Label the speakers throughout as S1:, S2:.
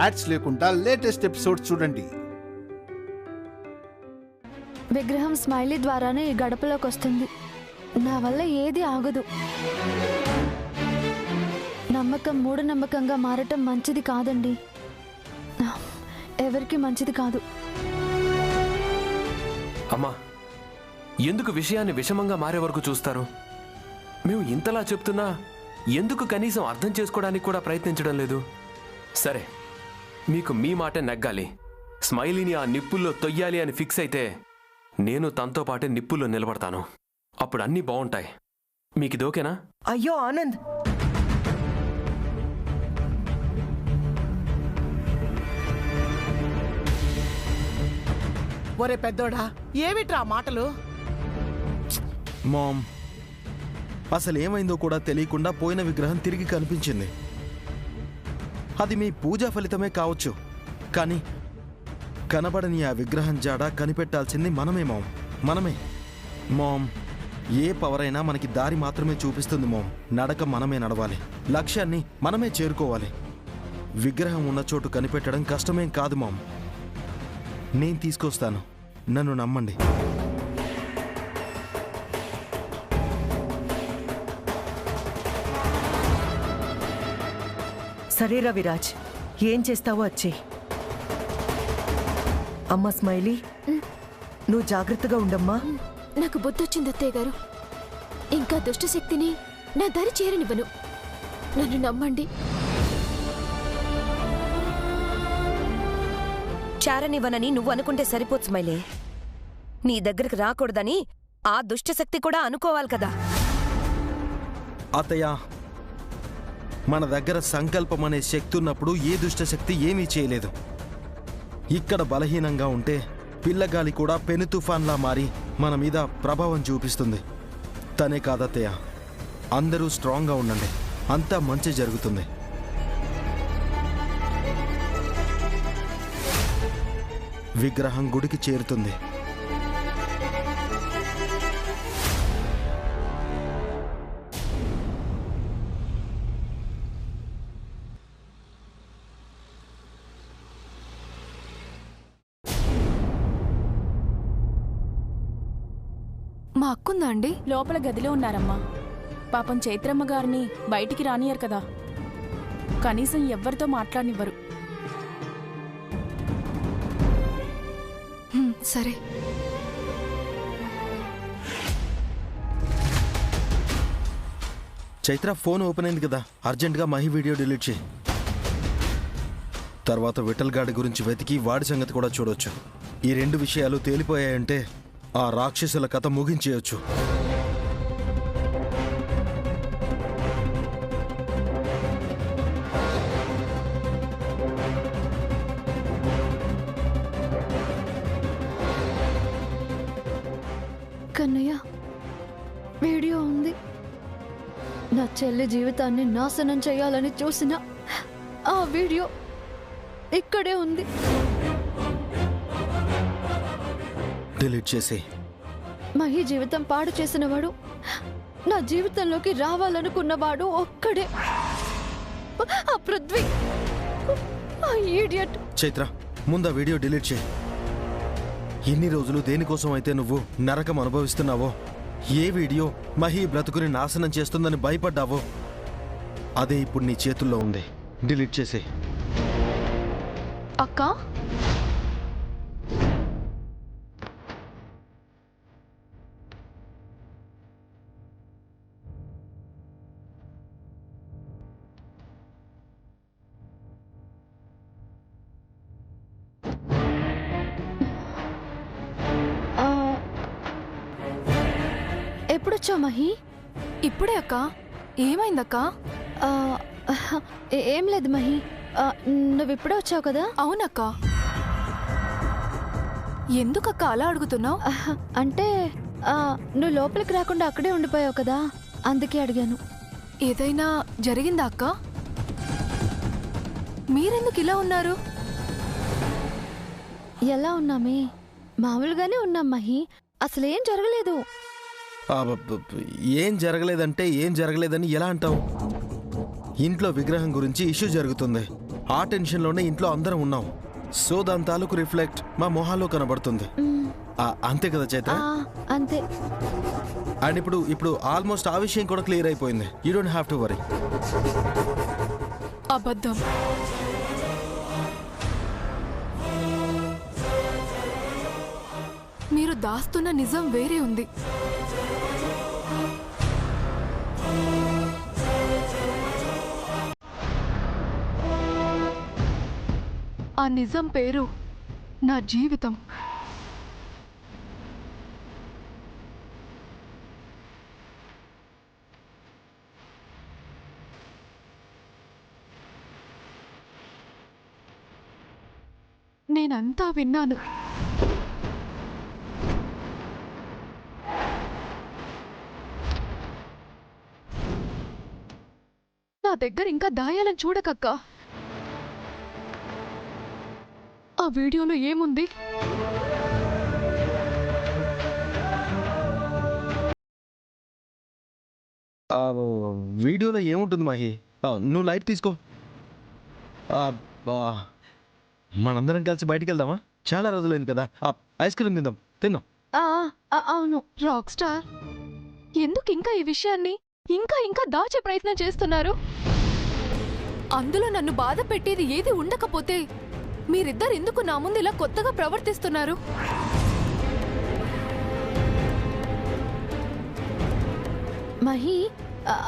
S1: Ads లేకుండా latest episodes చూడండి.
S2: విగ్రహం స్మైలీ ద్వారానే ఈ గడపలోకి వస్తుంది. నా వల్ల ఏది ఆగదు. నమ్మకం మూఢనమ్మకంగా మారటం మంచిది కాదండి. ఎవరికి మంచిది కాదు.
S3: అమ్మా, ఎందుకు విషయాన్ని విషమంగా మారే వరకు చూస్తారు? మేము ఇంతలా చెప్తున్నా ఎందుకు కనీసం అర్థం చేసుకోవడానికి కూడా ప్రయత్నించడం లేదు? సరే, మీకు మీ మాట నెగ్గాలి, స్మైలీని ఆ నిప్పుల్లో తొయ్యాలి అని ఫిక్స్ అయితే నేను తనతో పాటే నిప్పుల్లో నిలబడతాను. అప్పుడు అన్నీ బాగుంటాయి. మీకు ఇది ఓకేనా?
S4: అయ్యో ఆనంద్,
S5: ఒరే పెద్దోడా, ఏమిట్రా మాటలు?
S6: మామ్, అసలు ఏమైందో కూడా తెలియకుండా పోయిన విగ్రహం తిరిగి కనిపించింది. అది మీ పూజా ఫలితమే కావచ్చు, కానీ కనబడని ఆ విగ్రహం జాడ కనిపెట్టాల్సింది మనమే మామ్, మనమే. మామ్, ఏ పవర్ అయినా మనకి దారి మాత్రమే చూపిస్తుంది మామ్. నడక మనమే నడవాలి, లక్ష్యాన్ని మనమే చేరుకోవాలి. విగ్రహం ఉన్న చోటు కనిపెట్టడం కష్టమేం కాదు మామ్. నేను తీసుకొస్తాను, నన్ను నమ్మండి.
S4: సరే రవిరాజ్, ఏం చేస్తావో వచ్చే. అమ్మ స్మైలీ, నువ్వు జాగ్రత్తగా ఉండమ్మా.
S7: నాకు బుద్ధొచ్చింది అత్తయ్య గారు. ఇంకా దుష్టశక్తిని నా దారి చేరనివ్వను. నన్ను నమ్మండి.
S8: చేరనివ్వనని నువ్వు అనుకుంటే సరిపోదు స్మైలీ. నీ దగ్గరికి రాకూడదని ఆ దుష్టశక్తి కూడా అనుకోవాలి కదా.
S6: అత్తయ్య, మన దగ్గర సంకల్పం అనే శక్తి ఉన్నప్పుడు ఏ దుష్టశక్తి ఏమీ చేయలేదు. ఇక్కడ బలహీనంగా ఉంటే పిల్లగాలి కూడా పెను తుఫాన్లా మారి మన మీద ప్రభావం చూపిస్తుంది. తనే కాదత్తయ్య, అందరూ స్ట్రాంగ్గా ఉండండి, అంతా మంచి జరుగుతుంది. విగ్రహం గుడికి చేరుతుంది.
S2: మా అక్కుందా అండి?
S9: లోపల గదిలో ఉన్నారమ్మా. పాపం చైత్రమ్మ గారిని బయటికి రానియరు కదా, కనీసం ఎవ్వరితో మాట్లాడనివ్వరు.
S2: సరే.
S6: చైత్ర, ఫోన్ ఓపెన్ అయింది కదా, అర్జెంటుగా మహి వీడియో డిలీట్ చేయి. తర్వాత విఠల్ గాడి గురించి వెతికి వాడి సంగతి కూడా చూడొచ్చు. ఈ రెండు విషయాలు తేలిపోయాయంటే ఆ రాక్షసుల కథ ముగించేయొచ్చు.
S2: కన్నయ్య, వీడియో ఉంది. నా చెల్లి జీవితాన్ని నాశనం చేయాలని చూసిన ఆ వీడియో ఇక్కడే ఉంది.
S6: డిలీట్ చేసి.
S2: మహి జీవితం పాడు చేసినవాడు, నా జీవితంలోకి రావాలనుకున్నవాడు ఒక్కడే, ఆ పృథ్వీ, ఆ ఈడియట్.
S6: చైత్ర, ముందు ఆ వీడియో డిలీట్ చేయి. ఎన్ని రోజులు దేనికోసం అయితే నువ్వు నరకం అనుభవిస్తున్నావో, ఏ వీడియో మహి బ్రతుకుని నాశనం చేస్తుందని భయపడ్డావో, అదే ఇప్పుడు నీ చేతుల్లో ఉంది. డిలీట్ చేసి.
S2: అక్కా, ఎప్పుడొచ్చావు మహి?
S9: ఇప్పుడే అక్క. ఏమైందక్క?
S2: ఏం లేదు మహి, నువ్వు ఇప్పుడే వచ్చావు కదా.
S9: అవునక్క. ఎందుకక్క అలా అడుగుతున్నావు?
S2: అంటే నువ్వు లోపలికి రాకుండా అక్కడే ఉండిపోయావు కదా, అందుకే అడిగాను.
S9: ఏదైనా జరిగిందా అక్క? మీరెందుకు ఇలా ఉన్నారు?
S2: ఎలా ఉన్నామే? మామూలుగానే ఉన్నాం మహి, అసలేం జరగలేదు.
S6: ఏం జరగలేదంటే ఏం జరగలేదని ఎలా అంటావు? ఇంట్లో విగ్రహం గురించి ఇష్యూ జరుగుతుంది, ఆ టెన్షన్లోనే ఇంట్లో అందరం ఉన్నాం. సో దాని తాలూకు రిఫ్లెక్ట్ మా మొహాల్లో కనబడుతుంది. అంతే కదా చైత్ర?
S2: అంతే.
S6: అండ్ ఇప్పుడు ఆల్మోస్ట్ ఆ విషయం కూడా క్లియర్ అయిపోయింది. You don't have to worry.
S9: అబద్ధం. మీరు దాస్తున్న నిజం వేరే ఉంది. ఆ నిజం పేరు నా జీవితం. నేనంతా విన్నాను. నా దగ్గర ఇంకా దాయాలని చూడకక్క. ఆ వీడియోలో ఏముంది?
S6: వీడియోలో ఏముంటుంది మహి? నువ్వు లైట్ తీసుకో. మనందరం కలిసి బయటికి వెళ్దామా? చాలా రోజులైంది కదా. ఐస్ క్రీమ్ తిందాం.
S2: అవును.
S9: రాక్ స్టార్, ఎందుకు ఇంకా ఈ విషయాన్ని ఇంకా దాచే ప్రయత్నం చేస్తున్నారు? అందులో నన్ను బాధ పెట్టేది ఏది ఉండకపోతే మీరిద్దరు ఎందుకు నా ముందు ఇలా కొత్తగా ప్రవర్తిస్తున్నారు?
S2: మహి,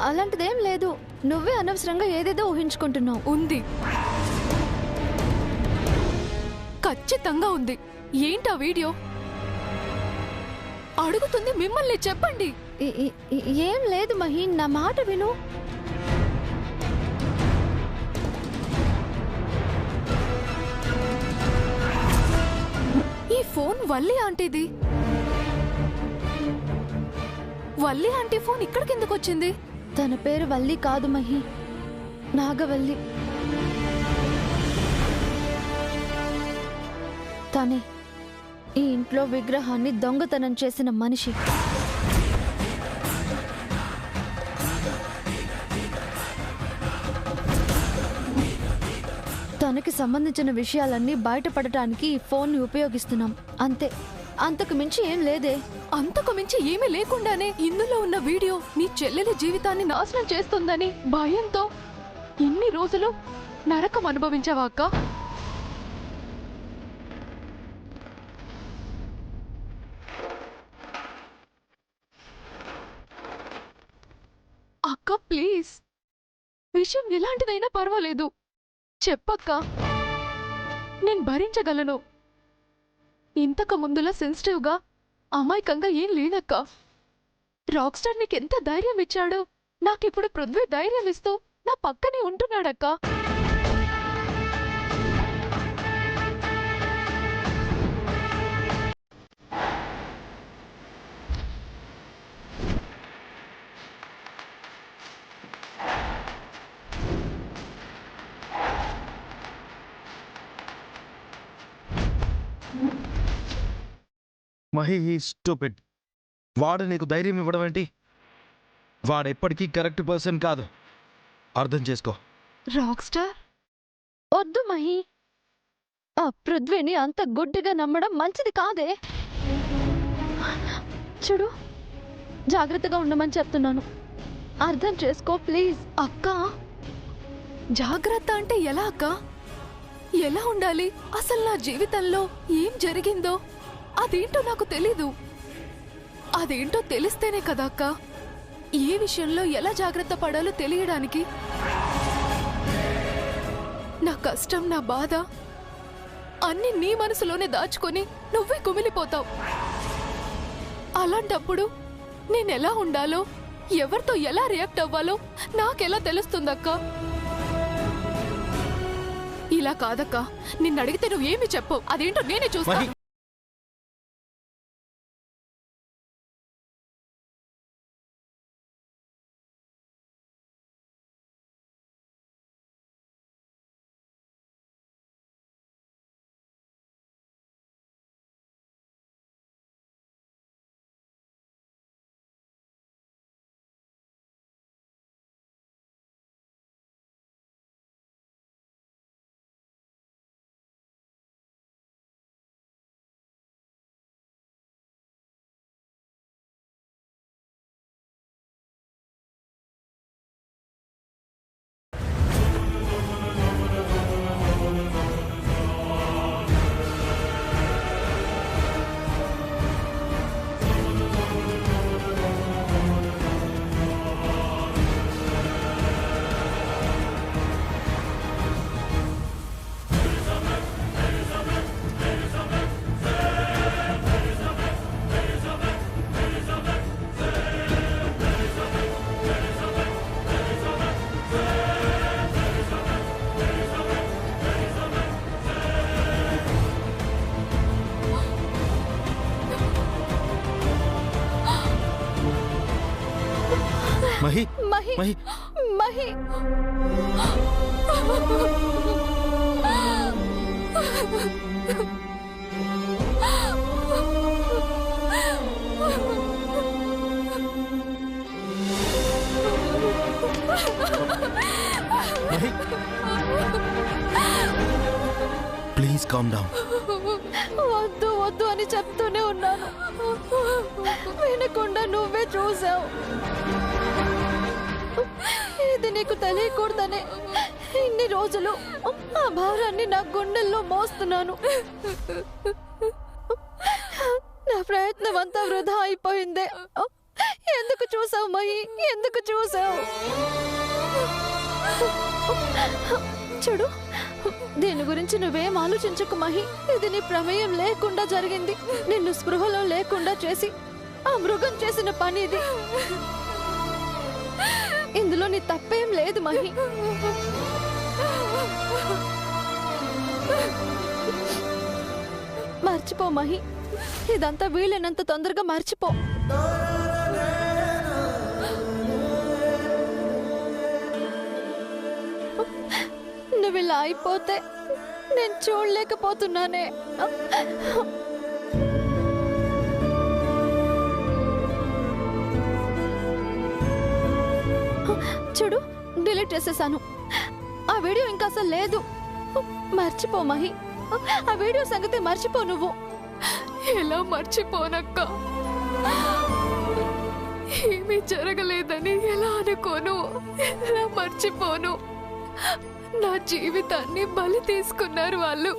S2: అలాంటిదేం లేదు. నువ్వే అనవసరంగా ఏదేదో ఊహించుకుంటున్నావు.
S9: ఉంది, ఖచ్చితంగా ఉంది. ఏంటా వీడియో? అడుగుతుంది మిమ్మల్ని, చెప్పండి.
S2: ఏం లేదు మహి, నా మాట విను.
S9: ఈ ఫోన్ వల్లి ఆంటీది. వల్లి ఆంటీ ఫోన్ ఇక్కడికి ఎందుకు వచ్చింది?
S2: తన పేరు వల్లి కాదు మహి, నాగవల్లి. తనే ఈ ఇంట్లో విగ్రహాన్ని దొంగతనం చేసిన మనిషి. తనకి సంబంధించిన విషయాలన్నీ బయటపడటానికి ఈ ఫోన్ని ఉపయోగిస్తున్నాం. అంతే, అంతకు మించి ఏం లేదే.
S9: అంతకు మించి ఏమీ లేకుండానే ఇందులో ఉన్న వీడియో నీ చెల్లెలి జీవితాన్ని నాశనం చేస్తుందని భయంతో ఇన్ని రోజులు నరకం అనుభవించావా అక్క? అక్క ప్లీజ్, విషయం ఎలాంటిదైనా పర్వాలేదు, చెప్పక్క. నేను భరించగలను. ఇంతకు ముందులా సెన్సిటివ్గా అమాయకంగా ఏం లేనక్క. రాక్ స్టార్ నీకెంత ధైర్యం ఇచ్చాడో నాకిప్పుడు పృథ్వీ ధైర్యం ఇస్తూ నా పక్కనే ఉంటున్నాడక్క.
S6: మహి, స్టూపిడ్. వాడు నీకు ధైర్యం ఇవ్వడం ఏంటి? వాడెప్పటికీ కరెక్ట్ పర్సన్ కాదు, అర్థం చేసుకో.
S9: రాక్ స్టార్,
S2: వద్దు మహి, ఆ పృథ్వీని అంత గుడ్డిగా నమ్మడం మంచిది కాదే. చూడు, జాగ్రత్తగా ఉండమని చెప్తున్నాను, అర్థం చేసుకో ప్లీజ్.
S9: అక్క, జాగ్రత్త అంటే ఎలా అక్క? ఎలా ఉండాలి? అసలు నా జీవితంలో ఏం జరిగిందో అదేంటో నాకు తెలీదు. అదేంటో తెలిస్తేనే కదా అక్క ఏ విషయంలో ఎలా జాగ్రత్త పడాలో తెలియడానికి. నా కష్టం, నా బాధ అన్ని నీ మనసులోనే దాచుకొని నువ్వే కుమిలిపోతావు. అలాంటప్పుడు నేనెలా ఉండాలో, ఎవరితో ఎలా రియాక్ట్ అవ్వాలో నాకెలా తెలుస్తుందక్క? ఇలా కాదక్క, నిన్నడిగితే నువ్వేమి చెప్పవు. అదేంటో నేనే చూస్తా.
S6: Mahi
S2: Mahi
S6: Mahi
S2: Mahi
S6: Mahi please calm down.
S2: వద్దు వద్దు అని చెప్తూనే ఉన్నాను, వినకుండా నువ్వే చూసావు. ఇది నీకు తెలియకూడదనే ఇన్ని రోజులు ఆ భారాన్ని నా గుండెల్లో మోస్తున్నాను. నా ప్రయత్నం అంతా వృధా అయిపోయిందే. ఎందుకు చూసావు మహి, ఎందుకు చూసావు? చూడు, దీని గురించి నువ్వేం ఆలోచించకు మహి. ఇది నీ ప్రమేయం లేకుండా జరిగింది. నిన్ను స్పృహలో లేకుండా చేసి ఆ మృగం చేసిన పని ఇది. ఇందులో నీ తప్పేం లేదు మహి. మర్చిపో మహి, ఇదంతా వీలైనంత తొందరగా మర్చిపో. నువ్వు ఇలా అయిపోతే నేను చూడలేకపోతున్నానే. చూడు, డిలీట్ చేసేసాను. ఆ వీడియో ఇంకా అసలు లేదు. మర్చిపో మహి, ఆ వీడియో సంగతి మర్చిపో. నువ్వు
S9: ఎలా మర్చిపోనక్క? ఏమీ జరగలేదని ఎలా అనుకోను, ఎలా మర్చిపోను? నా జీవితాన్ని బలి తీసుకున్నారు వాళ్ళు.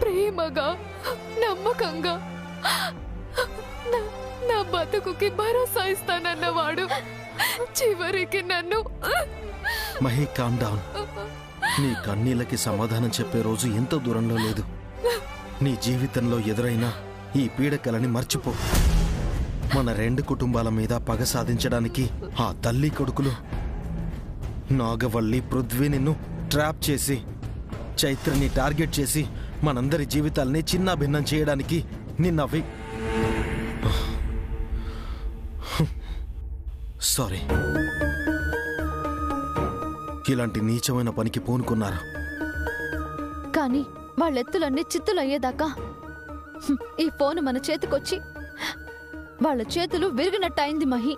S9: ప్రేమగా, నమ్మకంగా నా బతుకుకి భరోసా ఇస్తానన్నవాడు చివరికి నన్ను.
S6: Mahi calm down. నీ కన్నీళ్ళకి సమాధానం చెప్పే రోజు ఎంతో దూరంలో లేదు. నీ జీవితంలో ఎదురైన ఈ పీడకలని మర్చిపో. మన రెండు కుటుంబాల మీద పగ సాధించడానికి ఆ తల్లి కొడుకులు నాగవల్లి, పృథ్వీ నిన్ను ట్రాప్ చేసి, చైత్రని టార్గెట్ చేసి మనందరి జీవితాల్ని చిన్న భిన్నం చేయడానికి నిన్నవి. సారీ, ఇలాంటి నీచమైన పనికి పూనుకున్నారు.
S2: కానీ వాళ్ళెత్తులన్నీ చిత్తులు అయ్యేదాకా ఈ ఫోన్ మన చేతికొచ్చి వాళ్ళ చేతులు విరిగినట్టయింది మహి.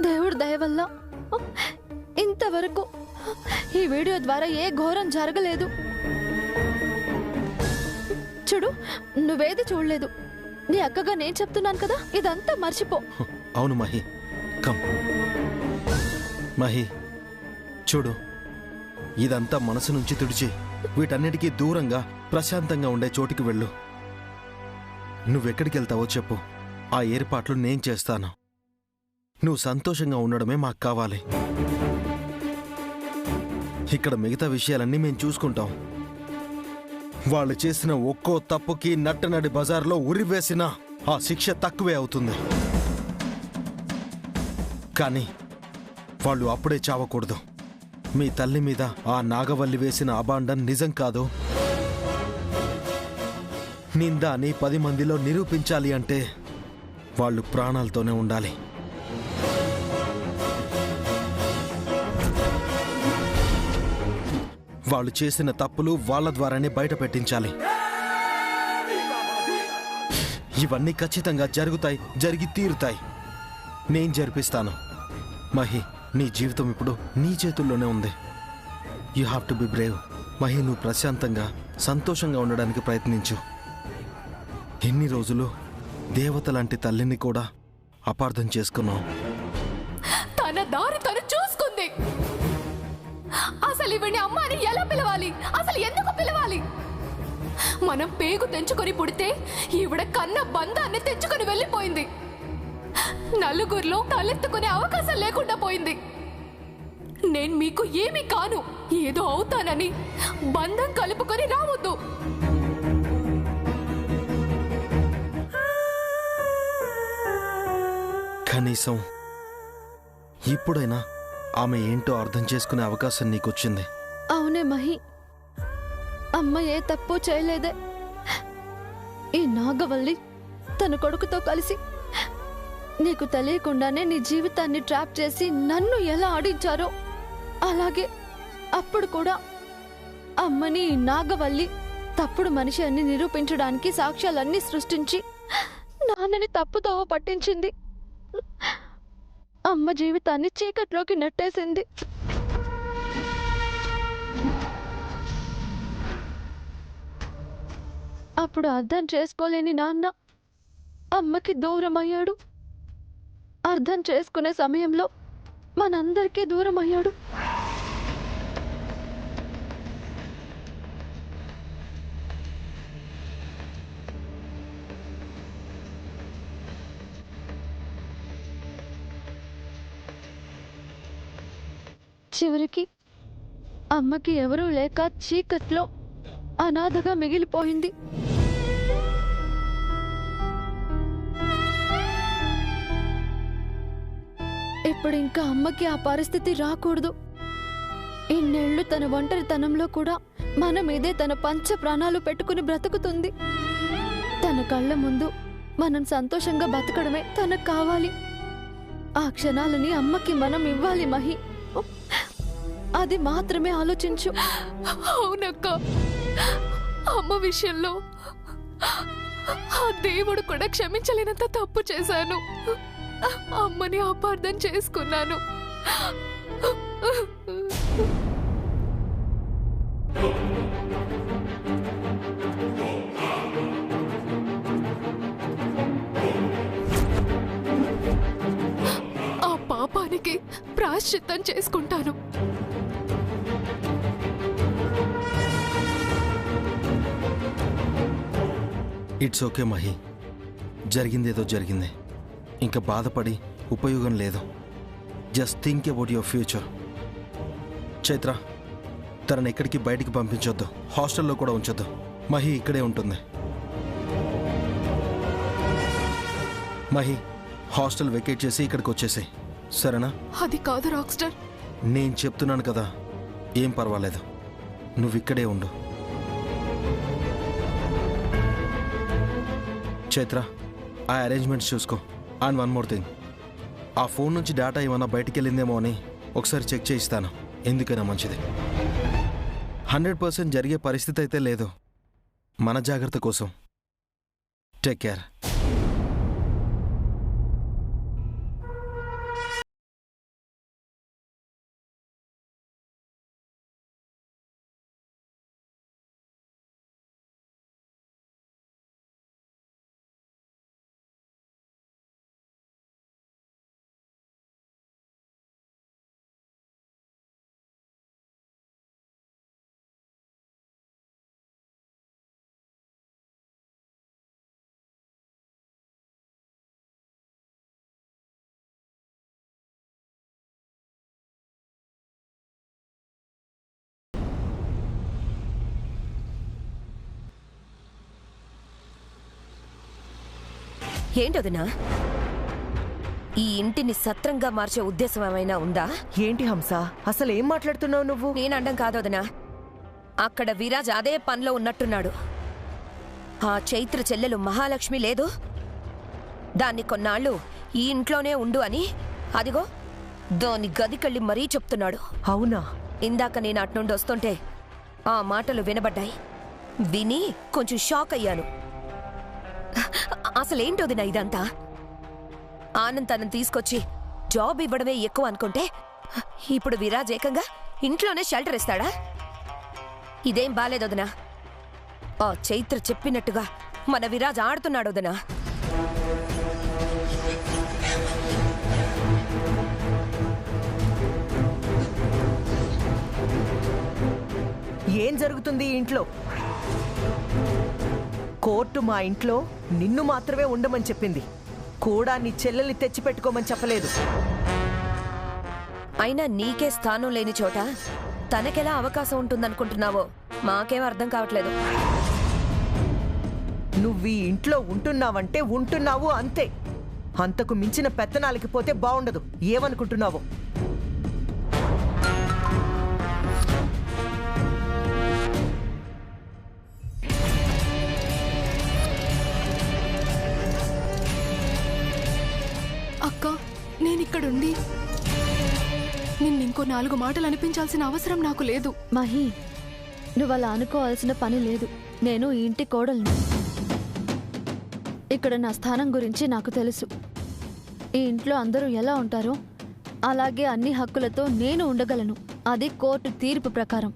S2: దేవుడి దయ వల్ల ఇంతవరకు ఈ వీడియో ద్వారా ఏ ఘోరం జరగలేదు. చూడు, నువ్వేది చూడలేదు. నీ అక్కగా నేను చెప్తున్నాను కదా, ఇదంతా మర్చిపో.
S6: అవును మహి, కమ్. మహి చూడు, ఇదంతా మనసు నుంచి తుడిచి వీటన్నిటికీ దూరంగా ప్రశాంతంగా ఉండే చోటికి వెళ్ళు. నువ్వెక్కడికి వెళ్తావో చెప్పు, ఆ ఏర్పాట్లు నేను చేస్తాను. నువ్వు సంతోషంగా ఉండడమే మాకు కావాలి. ఇక్కడ మిగతా విషయాలన్నీ మేము చూసుకుంటాం. వాళ్ళు చేసిన ఒక్కో తప్పుకి నట్టనడి బజార్లో ఉరివేసిన ఆ శిక్ష తక్కువే అవుతుంది. కానీ వాళ్ళు అప్పుడే చావకూడదు. మీ తల్లి మీద ఆ నాగవల్లి వేసిన అబాండం నిజం కాదు, నింద అని 10 మందిలో నిరూపించాలి అంటే వాళ్ళు ప్రాణాలతోనే ఉండాలి. వాళ్ళు చేసిన తప్పులు వాళ్ళ ద్వారానే బయట పెట్టించాలి. ఇవన్నీ ఖచ్చితంగా జరుగుతాయి, జరిగి తీరుతాయి. నేను జరిపిస్తాను. మహి, నీ జీవితం ఇప్పుడు నీ చేతుల్లోనే ఉంది. You have to be Brave. Mahi, నువ్వు ప్రశాంతంగా, సంతోషంగా ఉండడానికి ప్రయత్నించు. ఎన్ని రోజులు దేవత లాంటి తల్లిని కూడా అపార్థం చేసుకున్నావు.
S9: తన దారి తను చూసుకుంది. అసలు ఇవన్నీ అమ్మ అని ఎలా పిలవాలి? అసలు ఎందుకు పిలవాలి? మనం పేగు తెంచుకొని పుడితే ఈవిడ కన్న బంధాన్ని తెంచుకొని వెళ్ళిపోయింది. నలుగురిలో తలెత్తుకునే అవకాశం లేకుండా పోయింది. నేను మీకు ఏమీ కాను, ఏదో అవుతానని బంధం కలుపుకొని రావద్దు.
S6: కనీసం ఇప్పుడైనా ఆమె ఏంటో అర్థం చేసుకునే అవకాశం నీకొచ్చింది.
S2: అవునే మహి, అమ్మ ఏ తప్పు చేయలేదే. ఈ నాగవల్లి తన కొడుకుతో కలిసి నీకు తెలియకుండానే నీ జీవితాన్ని ట్రాప్ చేసి నన్ను ఎలా ఆడించారో అలాగే అప్పుడు కూడా అమ్మని నాగవల్లి తప్పుడు మనిషి అని నిరూపించడానికి సాక్ష్యాలన్నీ సృష్టించి నాన్నని తప్పుదోవ పట్టించింది. అమ్మ జీవితాన్ని చీకట్లోకి నెట్టేసింది. అప్పుడు అర్థం చేసుకోలేని నాన్న అమ్మకి దూరం అయ్యాడు. అర్థం చేసుకునే సమయంలో మనందరికీ దూరం అయ్యాడు. చివరికి అమ్మకి ఎవరూ లేక చీకట్లో అనాథగా మిగిలిపోయింది. ఇప్పుడు ఇంకా అమ్మకి ఆ పరిస్థితి రాకూడదు. ఇన్నేళ్లు తన ఒంటరితనంలో కూడా మన మీదే తన పంచ ప్రాణాలు పెట్టుకుని బ్రతుకుతుంది. తన కళ్ళ ముందు మనం సంతోషంగా బతకడమే తనకు కావాలి. ఆ క్షణాలని అమ్మకి మనం ఇవ్వాలి మహి. అది మాత్రమే ఆలోచించు.
S9: అవునక్క, అమ్మ విషయంలో ఆ దేవుడు కూడా క్షమించలేనంత తప్పు చేశాను. అమ్మని అపార్థం చేసుకున్నాను. ఆ పాపానికి ప్రాయశ్చిత్తం చేసుకుంటాను.
S6: ఇట్స్ ఓకే మహి, జరిగిందేదో జరిగింది. ఇంకా బాధపడి ఉపయోగం లేదు. Just think about your future. Chaitra, తనని ఎక్కడికి బయటికి పంపించొద్దు, హాస్టల్లో కూడా ఉంచొద్దు. మహి ఇక్కడే ఉంటుంది. మహి, హాస్టల్ వెకేట్ చేసి ఇక్కడికి వచ్చేసాయి, సరేనా?
S9: అది కాదు రాక్స్టార్.
S6: నేను చెప్తున్నాను కదా, ఏం పర్వాలేదు, నువ్వు ఇక్కడే ఉండు. చైత్ర, ఆ అరేంజ్మెంట్స్ చూసుకో. అండ్ వన్ మోర్ థింగ్, ఆ ఫోన్ నుంచి డేటా ఏమన్నా బయటికి వెళ్ళిందేమో అని ఒకసారి చెక్ చేయిస్తాను. ఎందుకైనా మంచిది. 100% జరిగే పరిస్థితి అయితే లేదు. మన జాగ్రత్త కోసం. Take care.
S8: ఏంటోదినా, ఈ ఇంటిని సత్రంగా మార్చే ఉద్దేశం ఏమైనా ఉందా?
S4: ఏంటి హంస, అసలు ఏం మాట్లాడుతున్నావు నువ్వు?
S8: నేనండం కాదోదినా, అక్కడ విరాజ్ అదే పనిలో ఉన్నట్టున్నాడు. ఆ చైత్ర చెల్లెలు మహాలక్ష్మి లేదు, దాన్ని కొన్నాళ్ళు ఈ ఇంట్లోనే ఉండు అని అదిగో దాని గదికెళ్ళి మరీ చెప్తున్నాడు.
S4: అవునా?
S8: ఇందాక నేను అట్నుండి వస్తుంటే ఆ మాటలు వినబడ్డాయి. విని కొంచెం షాక్ అయ్యాను. అసలేంటోదినా ఇదంతా? ఆనంద్ తనని తీసుకొచ్చి జాబ్ ఇవ్వడమే ఎక్కువ అనుకుంటే ఇప్పుడు విరాజ్ ఏకంగా ఇంట్లోనే షెల్టర్ ఇస్తాడా? ఇదేం బాలేదొదినా. ఆ చైత్ర చెప్పినట్టుగా మన విరాజ్ ఆడుతున్నాడొదినా.
S4: ఏం జరుగుతుంది ఈ ఇంట్లో? కోర్టు మా ఇంట్లో నిన్ను మాత్రమే ఉండమని చెప్పింది, కూడా నీ చెల్లెల్ని తెచ్చిపెట్టుకోమని చెప్పలేదు.
S8: అయినా నీకే స్థానం లేని చోట తనకెలా అవకాశం ఉంటుందనుకుంటున్నావో మాకేం అర్థం కావట్లేదు.
S4: నువ్వు ఈ ఇంట్లో ఉంటున్నావంటే ఉంటున్నావు అంతే. అంతకు మించిన పెత్తనాలకి పోతే బాగుండదు. ఏమనుకుంటున్నావు?
S9: ఇక్కడుండి నిన్నింకో 4 మాటలు అనిపించాల్సిన అవసరం నాకు లేదు.
S2: మహి, నువ్వు అలా అనుకోవాల్సిన పని లేదు. నేను ఈ ఇంటి కోడల్ని. ఇక్కడ నా స్థానం గురించి నాకు తెలుసు. ఈ ఇంట్లో అందరూ ఎలా ఉంటారో అలాగే అన్ని హక్కులతో నేను ఉండగలను. అది కోర్టు తీర్పు ప్రకారం.